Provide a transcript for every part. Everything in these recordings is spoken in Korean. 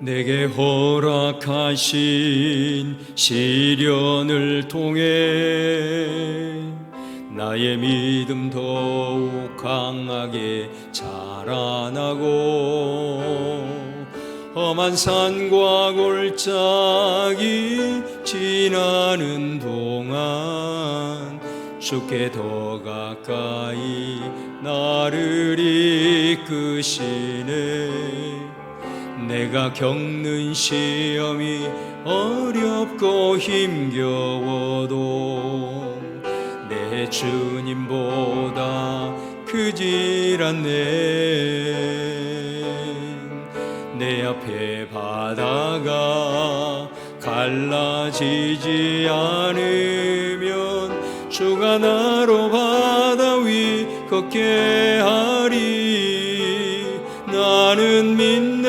내게 허락하신 시련을 통해 나의 믿음 더욱 강하게 자라나고 험한 산과 골짜기 지나는 동안 주께 더 가까이 나를 이끄시네. 내가 겪는 시험이 어렵고 힘겨워도 내 주님보다 크질 않네. 내 앞에 바다가 갈라지지 않으면 주가 나로 바다 위 걷게 하리. 나는 믿네.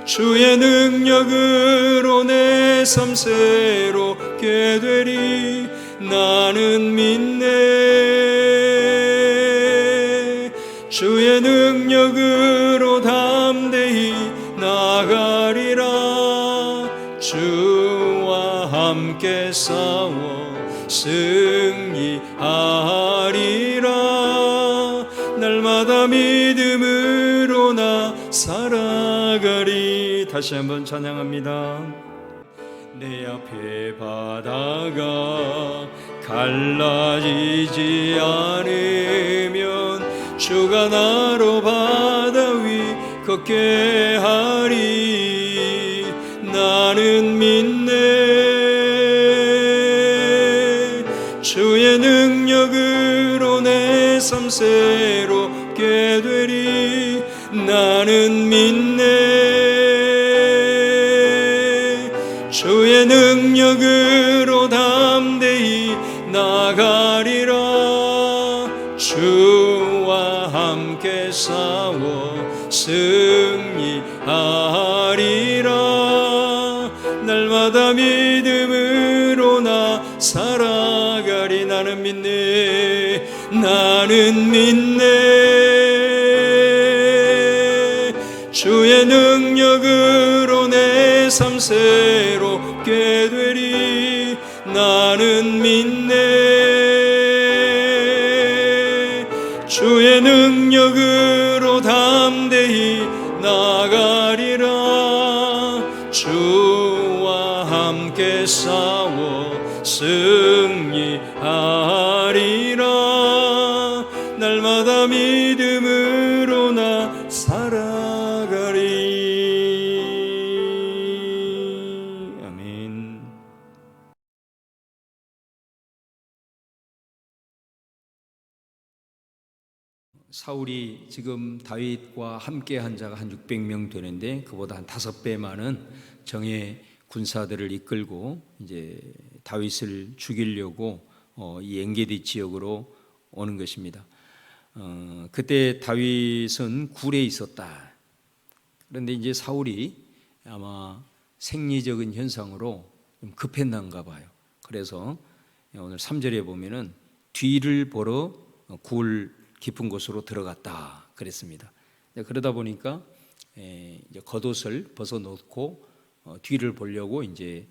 주의 능력으로 내 삶 새롭게 되리. 나는 믿네. 주의 능력으로 담대히 나가리라. 주와 함께 싸워 승리하리라. 날마다 믿음으로 나 살아가리. 다시 한번 찬양합니다. 내 앞에 바다가 갈라지지 않으면 주가 나로 바다 위 걷게 하리. 나는 믿네. 주의 능력으로 내 삶 새롭게 되리. 나는 믿네. 주의 능력으로 담대히 나가리라. 주와 함께 싸워 승리하리라. 날마다 믿음으로 나 살아가리. 나는 믿네. 나는 믿네. 주의 능력으로 내 삶 새롭게 되리. 나는 믿네. 주의 능력으로 담대히 나가리라. 주와 함께 싸워 승리하리라. 날마다 믿음으로 나 살아가리. 아멘. 사울이 지금 다윗과 함께 한 자가 한 600명 되는데 그보다 한 5배 많은 정예 군사들을 이끌고 이제 다윗을 죽이려고 이 엔게디 지역으로 오는 것입니다. 그때 다윗은 굴에 있었다. 그런데 이제 사울이 아마 생리적인 현상으로 좀 급했는가 봐요. 그래서 오늘 3절에 보면은 뒤를 보러 굴 깊은 곳으로 들어갔다 그랬습니다. 그러다 보니까 이제 겉옷을 벗어놓고 뒤를 보려고 이제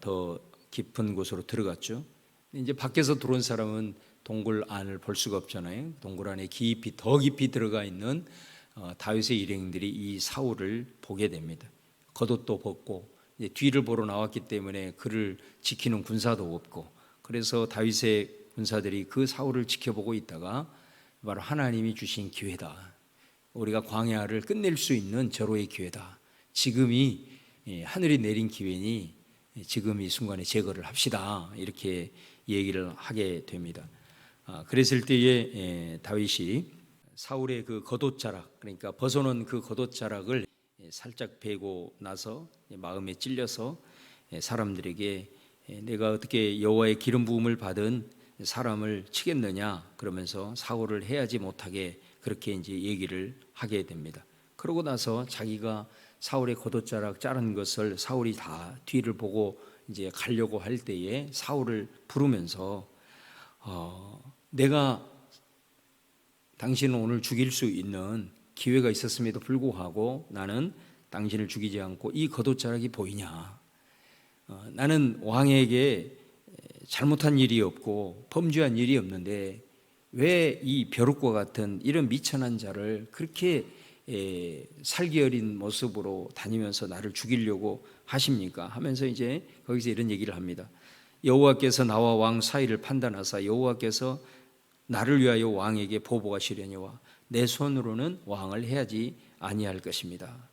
더 깊은 곳으로 들어갔죠. 이제 밖에서 들어온 사람은 동굴 안을 볼 수가 없잖아요. 동굴 안에 깊이 더 깊이 들어가 있는 다윗의 일행들이 이 사울을 보게 됩니다. 겉옷도 벗고 이제 뒤를 보러 나왔기 때문에 그를 지키는 군사도 없고, 그래서 다윗의 군사들이 그 사울을 지켜보고 있다가 바로 하나님이 주신 기회다. 우리가 광야를 끝낼 수 있는 절호의 기회다. 지금이 하늘이 내린 기회니 지금 이 순간에 제거를 합시다. 이렇게 얘기를 하게 됩니다. 그랬을 때에 다윗이 사울의 그 겉옷자락, 그러니까 벗어놓은 그 겉옷자락을 살짝 베고 나서 마음에 찔려서 사람들에게 내가 어떻게 여호와의 기름 부음을 받은 사람을 치겠느냐 그러면서 사울을 해하지 못하게 그렇게 이제 얘기를 하게 됩니다. 그러고 나서 자기가 사울의 겉옷자락 자른 것을 사울이 다 뒤를 보고 이제 가려고 할 때에 사울을 부르면서 내가 당신을 오늘 죽일 수 있는 기회가 있었음에도 불구하고 나는 당신을 죽이지 않고 이 겉옷자락이 보이냐? 나는 왕에게 잘못한 일이 없고 범죄한 일이 없는데 왜 이 벼룩과 같은 이런 미천한 자를 그렇게 살기 어린 모습으로 다니면서 나를 죽이려고 하십니까? 하면서 이제 거기서 이런 얘기를 합니다. 여호와께서 나와 왕 사이를 판단하사 여호와께서 나를 위하여 왕에게 보복하시려니와 내 손으로는 왕을 해하지 아니할 것입니다.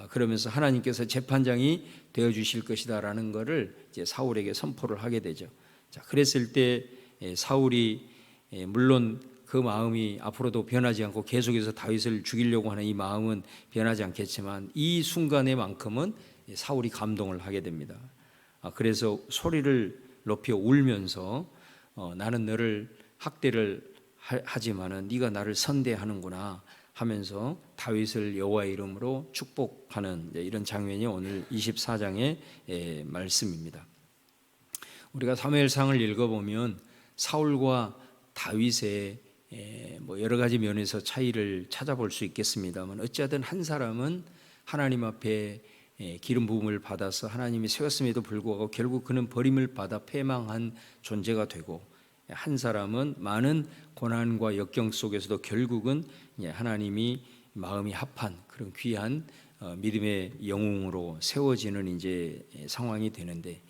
그러면서 하나님께서 재판장이 되어 주실 것이다라는 것을 이제 사울에게 선포를 하게 되죠. 자, 그랬을 때 사울이 물론 그 마음이 앞으로도 변하지 않고 계속해서 다윗을 죽이려고 하는 이 마음은 변하지 않겠지만 이 순간에만큼은 사울이 감동을 하게 됩니다. 그래서 소리를 높여 울면서 나는 너를 학대를 하지만은 네가 나를 선대하는구나 하면서 다윗을 여호와의 이름으로 축복하는 이런 장면이 오늘 24장의 말씀입니다. 우리가 사무엘상을 읽어보면 사울과 다윗의 뭐 여러 가지 면에서 차이를 찾아볼 수 있겠습니다만 어찌하든 한 사람은 하나님 앞에 기름 부음을 받아서 하나님이 세웠음에도 불구하고 결국 그는 버림을 받아 패망한 존재가 되고, 한 사람은 많은 고난과 역경 속에서도 결국은 하나님이 마음이 합한 그런 귀한 믿음의 영웅으로 세워지는 이제 상황이 되는데,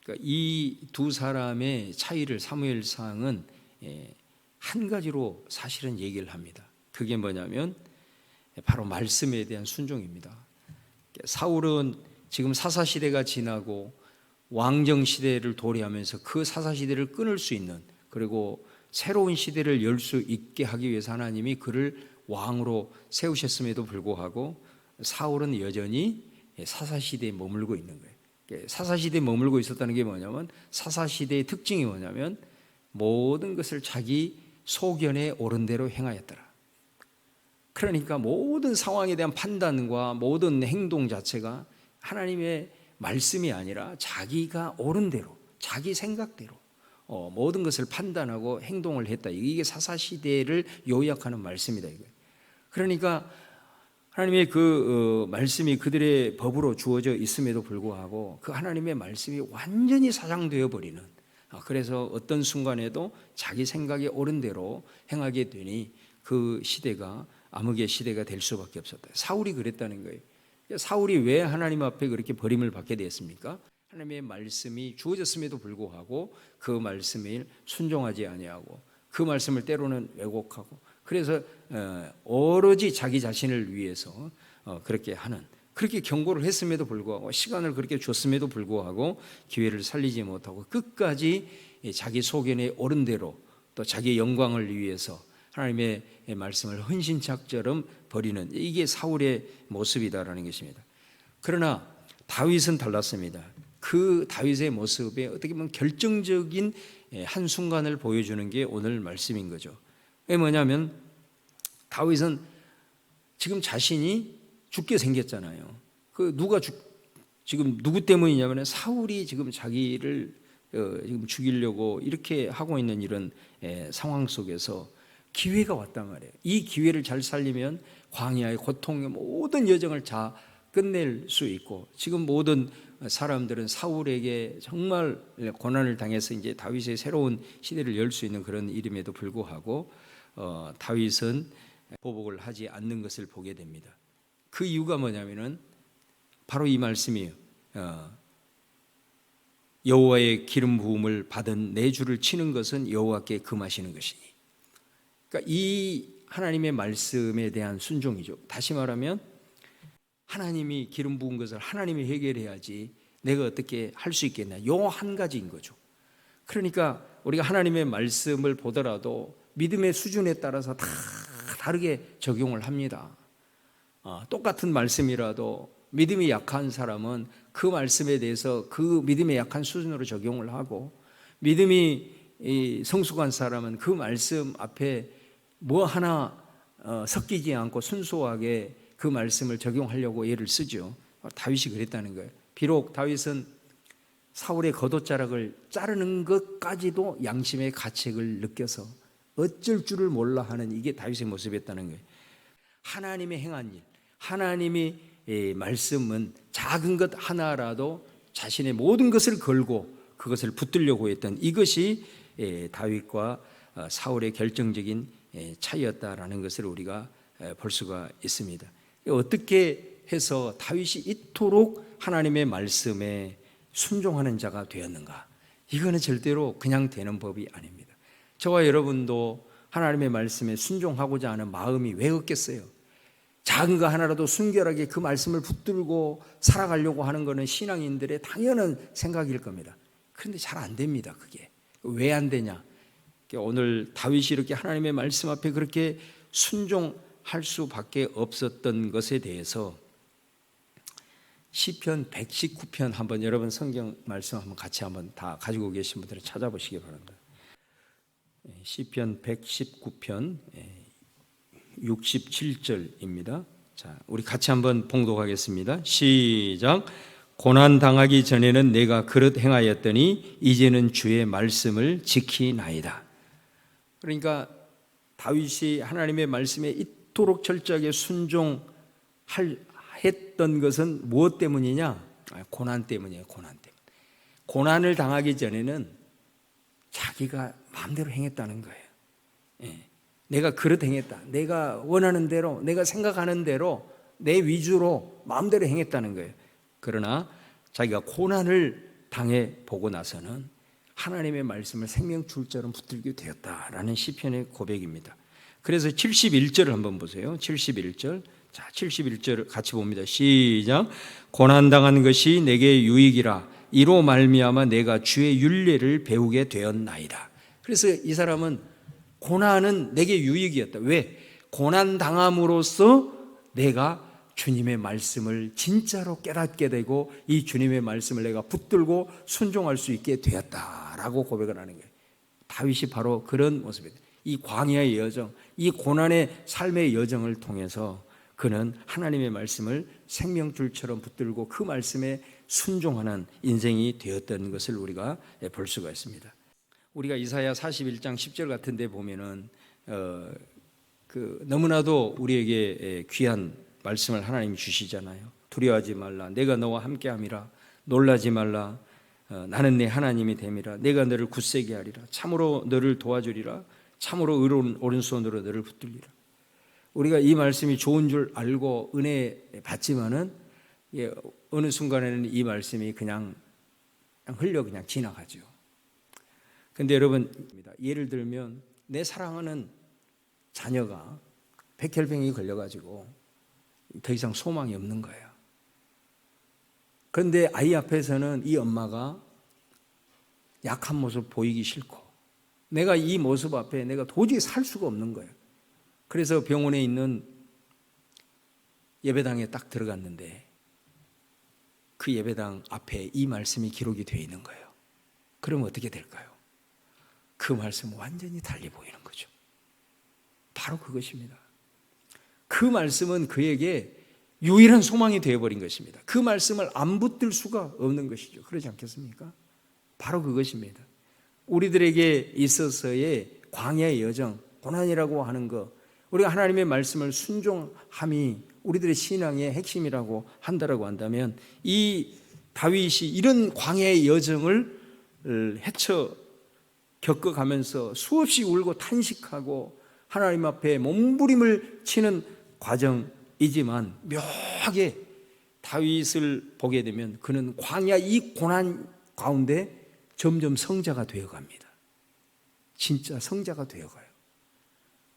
그러니까 이 두 사람의 차이를 사무엘상은 한 가지로 사실은 얘기를 합니다. 그게 뭐냐면 바로 말씀에 대한 순종입니다. 사울은 지금 사사시대가 지나고 왕정시대를 도래하면서 그 사사시대를 끊을 수 있는, 그리고 새로운 시대를 열 수 있게 하기 위해서 하나님이 그를 왕으로 세우셨음에도 불구하고 사울은 여전히 사사시대에 머물고 있는 거예요. 사사시대에 머물고 있었다는 게 뭐냐면, 사사시대의 특징이 뭐냐면 모든 것을 자기 소견에 옳은 대로 행하였더라. 그러니까 모든 상황에 대한 판단과 모든 행동 자체가 하나님의 말씀이 아니라 자기가 옳은 대로, 자기 생각대로 모든 것을 판단하고 행동을 했다. 이게 사사시대를 요약하는 말씀이다 이거예요. 그러니까 하나님의 그 말씀이 그들의 법으로 주어져 있음에도 불구하고 그 하나님의 말씀이 완전히 사장되어 버리는, 그래서 어떤 순간에도 자기 생각에 옳은 대로 행하게 되니 그 시대가 암흑의 시대가 될 수밖에 없었다. 사울이 그랬다는 거예요. 사울이 왜 하나님 앞에 그렇게 버림을 받게 되었습니까? 하나님의 말씀이 주어졌음에도 불구하고 그 말씀에 순종하지 아니하고 그 말씀을 때로는 왜곡하고, 그래서 오로지 자기 자신을 위해서 그렇게 하는, 그렇게 경고를 했음에도 불구하고 시간을 그렇게 줬음에도 불구하고 기회를 살리지 못하고 끝까지 자기 소견에 옳은 대로 또 자기의 영광을 위해서 하나님의 말씀을 헌신짝처럼 버리는, 이게 사울의 모습이다라는 것입니다. 그러나 다윗은 달랐습니다. 그 다윗의 모습에 어떻게 보면 결정적인 한순간을 보여주는 게 오늘 말씀인 거죠. 왜 뭐냐면 다윗은 지금 자신이 죽게 생겼잖아요. 그 지금 누구 때문이냐면 사울이 지금 자기를 지금 죽이려고 이렇게 하고 있는 이런 상황 속에서 기회가 왔단 말이에요. 이 기회를 잘 살리면 광야의 고통의 모든 여정을 다 끝낼 수 있고, 지금 모든 사람들은 사울에게 정말 고난을 당해서 이제 다윗의 새로운 시대를 열 수 있는 그런 일임에도 불구하고 다윗은 보복을 하지 않는 것을 보게 됩니다. 그 이유가 뭐냐면은 바로 이 말씀이에요. 여호와의 기름 부음을 받은 내 주를 치는 것은 여호와께 금하시는 것이니. 그러니까 이 하나님의 말씀에 대한 순종이죠. 다시 말하면 하나님이 기름 부은 것을 하나님이 해결해야지 내가 어떻게 할 수 있겠냐, 요 한 가지인 거죠. 그러니까 우리가 하나님의 말씀을 보더라도 믿음의 수준에 따라서 다 다르게 적용을 합니다. 똑같은 말씀이라도 믿음이 약한 사람은 그 말씀에 대해서 그 믿음의 약한 수준으로 적용을 하고, 믿음이 성숙한 사람은 그 말씀 앞에 뭐 하나 섞이지 않고 순수하게 그 말씀을 적용하려고 애를 쓰죠. 다윗이 그랬다는 거예요. 비록 다윗은 사울의 겉옷자락을 자르는 것까지도 양심의 가책을 느껴서 어쩔 줄을 몰라 하는, 이게 다윗의 모습이었다는 거예요. 하나님의 행한 일, 하나님의 말씀은 작은 것 하나라도 자신의 모든 것을 걸고 그것을 붙들려고 했던 이것이 다윗과 사울의 결정적인 차이였다라는 것을 우리가 볼 수가 있습니다. 어떻게 해서 다윗이 이토록 하나님의 말씀에 순종하는 자가 되었는가? 이거는 절대로 그냥 되는 법이 아닙니다. 저와 여러분도 하나님의 말씀에 순종하고자 하는 마음이 왜 없겠어요? 작은 거 하나라도 순결하게 그 말씀을 붙들고 살아가려고 하는 것은 신앙인들의 당연한 생각일 겁니다. 그런데 잘 안 됩니다. 그게 왜 안 되냐? 오늘 다윗이 이렇게 하나님의 말씀 앞에 그렇게 순종할 수밖에 없었던 것에 대해서 시편 119편 한번 여러분 성경 말씀 한번 같이 한번 다 가지고 계신 분들은 찾아보시기 바랍니다. 시편 119편 67절입니다. 자, 우리 같이 한번 봉독하겠습니다. 시작. 고난 당하기 전에는 내가 그릇 행하였더니 이제는 주의 말씀을 지키나이다. 그러니까 다윗이 하나님의 말씀에 이토록 철저하게 순종했던 것은 무엇 때문이냐? 고난 때문이에요. 고난 때문. 고난을 당하기 전에는 자기가 마음대로 행했다는 거예요. 내가 그릇 행했다. 내가 원하는 대로, 내가 생각하는 대로 내 위주로 마음대로 행했다는 거예요. 그러나 자기가 고난을 당해 보고 나서는 하나님의 말씀을 생명줄처럼 붙들게 되었다라는 시편의 고백입니다. 그래서 71절을 한번 보세요. 71절. 자, 71절 같이 봅니다. 시작. 고난당한 것이 내게 유익이라 이로 말미암아 내가 주의 율례를 배우게 되었나이다. 그래서 이 사람은 고난은 내게 유익이었다. 왜? 고난당함으로써 내가 주님의 말씀을 진짜로 깨닫게 되고 이 주님의 말씀을 내가 붙들고 순종할 수 있게 되었다라고 고백을 하는 거예요. 다윗이 바로 그런 모습이에요. 이 광야의 여정, 이 고난의 삶의 여정을 통해서 그는 하나님의 말씀을 생명줄처럼 붙들고 그 말씀에 순종하는 인생이 되었던 것을 우리가 볼 수가 있습니다. 우리가 이사야 41장 10절 같은 데 보면은 너무나도 우리에게 귀한 말씀을 하나님이 주시잖아요. 두려워하지 말라. 내가 너와 함께함이라. 놀라지 말라. 나는 내 하나님이 됨이라. 내가 너를 굳세게 하리라. 참으로 너를 도와주리라. 참으로 의로운 오른손으로 너를 붙들리라. 우리가 이 말씀이 좋은 줄 알고 은혜 받지만은 어느 순간에는 이 말씀이 그냥 흘려 그냥 지나가죠. 근데 여러분, 예를 들면 내 사랑하는 자녀가 백혈병이 걸려가지고 더 이상 소망이 없는 거예요. 그런데 아이 앞에서는 이 엄마가 약한 모습 보이기 싫고 내가 이 모습 앞에 내가 도저히 살 수가 없는 거예요. 그래서 병원에 있는 예배당에 딱 들어갔는데 그 예배당 앞에 이 말씀이 기록이 되어 있는 거예요. 그럼 어떻게 될까요? 그 말씀은 완전히 달리 보이는 거죠. 바로 그것입니다. 그 말씀은 그에게 유일한 소망이 되어버린 것입니다. 그 말씀을 안 붙들 수가 없는 것이죠. 그렇지 않겠습니까? 바로 그것입니다. 우리들에게 있어서의 광야의 여정, 고난이라고 하는 것, 우리가 하나님의 말씀을 순종함이 우리들의 신앙의 핵심이라고 한다라고 한다면 이 다윗이 이런 광야의 여정을 겪어가면서 수없이 울고 탄식하고 하나님 앞에 몸부림을 치는 과정이지만 묘하게 다윗을 보게 되면 그는 광야 이 고난 가운데 점점 성자가 되어갑니다. 진짜 성자가 되어가요.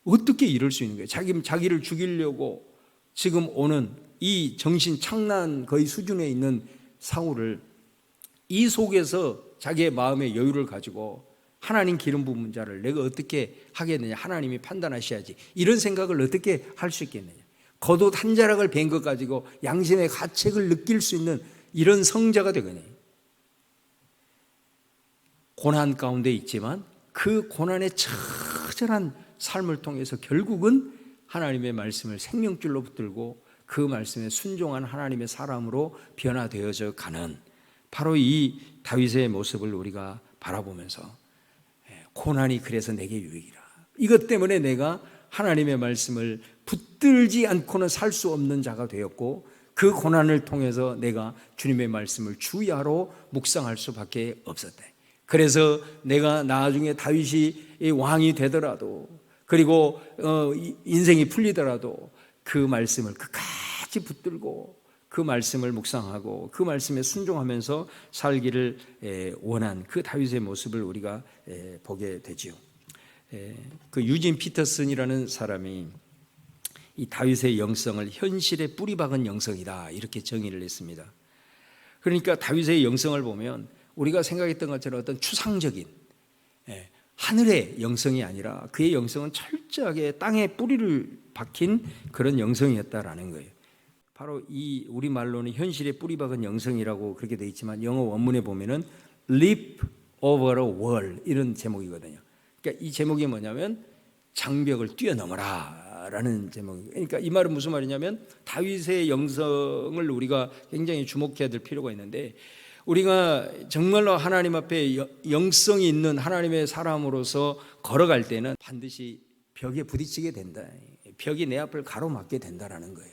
어떻게 이럴 수 있는 거예요? 자기를 죽이려고 지금 오는 이 정신 창난 거의 수준에 있는 사울을 이 속에서 자기의 마음의 여유를 가지고 하나님 기름 부은 자를 내가 어떻게 하겠느냐, 하나님이 판단하셔야지, 이런 생각을 어떻게 할 수 있겠느냐. 겉옷 한 자락을 벤 것 가지고 양심의 가책을 느낄 수 있는 이런 성자가 되거든요. 고난 가운데 있지만 그 고난의 처절한 삶을 통해서 결국은 하나님의 말씀을 생명줄로 붙들고 그 말씀에 순종한 하나님의 사람으로 변화되어져 가는 바로 이 다윗의 모습을 우리가 바라보면서 고난이 그래서 내게 유익이라, 이것 때문에 내가 하나님의 말씀을 붙들지 않고는 살 수 없는 자가 되었고, 그 고난을 통해서 내가 주님의 말씀을 주야로 묵상할 수밖에 없었다. 그래서 내가 나중에 다윗이 왕이 되더라도, 그리고 인생이 풀리더라도 그 말씀을 끝까지 붙들고 그 말씀을 묵상하고 그 말씀에 순종하면서 살기를 원한 그 다윗의 모습을 우리가 보게 되지요. 그 유진 피터슨이라는 사람이 이 다윗의 영성을 현실에 뿌리 박은 영성이다, 이렇게 정의를 했습니다. 그러니까 다윗의 영성을 보면 우리가 생각했던 것처럼 어떤 추상적인 하늘의 영성이 아니라 그의 영성은 철저하게 땅에 뿌리를 박힌 그런 영성이었다라는 거예요. 바로 이 우리말로는 현실에 뿌리 박은 영성이라고 그렇게 되어 있지만 영어 원문에 보면은 leap over a wall, 이런 제목이거든요. 그러니까 이 제목이 뭐냐면 장벽을 뛰어넘어라 라는 제목이에요. 그러니까 이 말은 무슨 말이냐면 다윗의 영성을 우리가 굉장히 주목해야 될 필요가 있는데, 우리가 정말로 하나님 앞에 영성이 있는 하나님의 사람으로서 걸어갈 때는 반드시 벽에 부딪히게 된다. 벽이 내 앞을 가로막게 된다라는 거예요.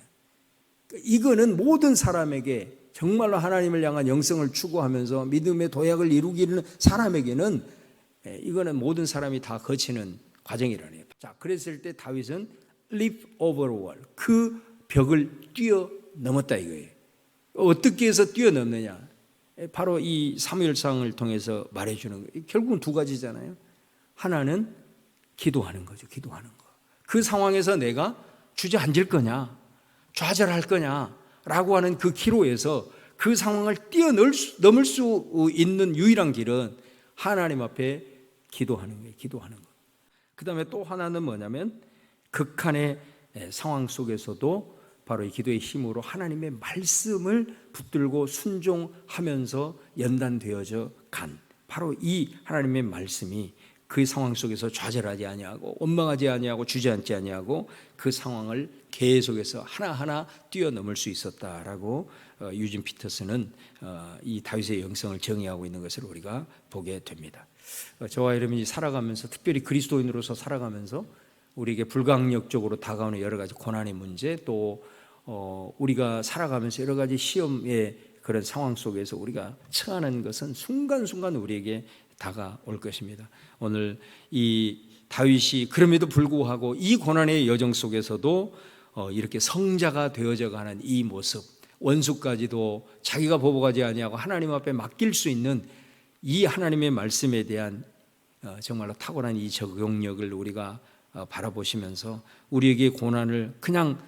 이거는 모든 사람에게, 정말로 하나님을 향한 영성을 추구하면서 믿음의 도약을 이루기는 사람에게는 이거는 모든 사람이 다 거치는 과정이라네요. 자, 그랬을 때 다윗은 leap over a wall, 그 벽을 뛰어넘었다 이거예요. 어떻게 해서 뛰어넘느냐? 바로 이 사무엘상을 통해서 말해주는 거예요. 결국은 두 가지잖아요. 하나는 기도하는 거죠. 기도하는 거. 그 상황에서 내가 주저앉을 거냐, 좌절할 거냐라고 하는 그 기로에서 그 상황을 뛰어넘을 수 있는 유일한 길은 하나님 앞에 기도하는 거예요. 기도하는 거. 그 다음에 또 하나는 뭐냐면 극한의 상황 속에서도 바로 이 기도의 힘으로 하나님의 말씀을 붙들고 순종하면서 연단되어져 간, 바로 이 하나님의 말씀이 그 상황 속에서 좌절하지 아니하고 원망하지 아니하고 주저앉지 아니하고 그 상황을 계속해서 하나하나 뛰어넘을 수 있었다라고 유진 피터슨은 이 다윗의 영성을 정의하고 있는 것을 우리가 보게 됩니다. 저와 여러분이 살아가면서, 특별히 그리스도인으로서 살아가면서 우리에게 불가항력적으로 다가오는 여러 가지 고난의 문제, 또 우리가 살아가면서 여러 가지 시험의 그런 상황 속에서 우리가 처하는 것은 순간순간 우리에게 다가올 것입니다. 오늘 이 다윗이 그럼에도 불구하고 이 고난의 여정 속에서도 이렇게 성자가 되어져 가는 이 모습, 원수까지도 자기가 보복하지 아니하고 하나님 앞에 맡길 수 있는 이 하나님의 말씀에 대한 정말로 탁월한 이 적용력을 우리가 바라보시면서 우리에게 고난을 그냥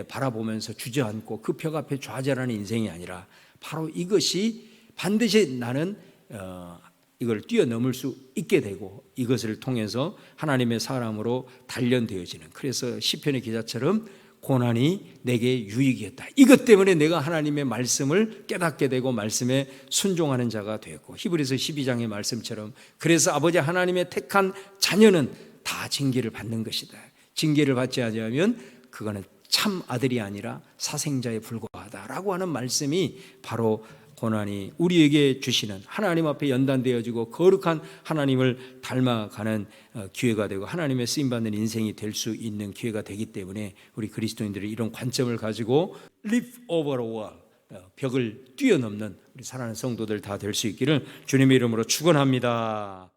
바라보면서 주저앉고 그 벽 앞에 좌절하는 인생이 아니라 바로 이것이 반드시 나는 이걸 뛰어넘을 수 있게 되고 이것을 통해서 하나님의 사람으로 단련되어지는, 그래서 시편의 기자처럼 고난이 내게 유익이었다, 이것 때문에 내가 하나님의 말씀을 깨닫게 되고 말씀에 순종하는 자가 되었고, 히브리서 12장의 말씀처럼 그래서 아버지 하나님의 택한 자녀는 다 징계를 받는 것이다. 징계를 받지 않으면 그거는 참 아들이 아니라 사생자에 불과하다라고 하는 말씀이 바로 고난이 우리에게 주시는 하나님 앞에 연단되어지고 거룩한 하나님을 닮아가는 기회가 되고 하나님의 쓰임받는 인생이 될 수 있는 기회가 되기 때문에 우리 그리스도인들이 이런 관점을 가지고 leap over a wall, 벽을 뛰어넘는 우리 사랑하는 성도들 다 될 수 있기를 주님의 이름으로 축원합니다.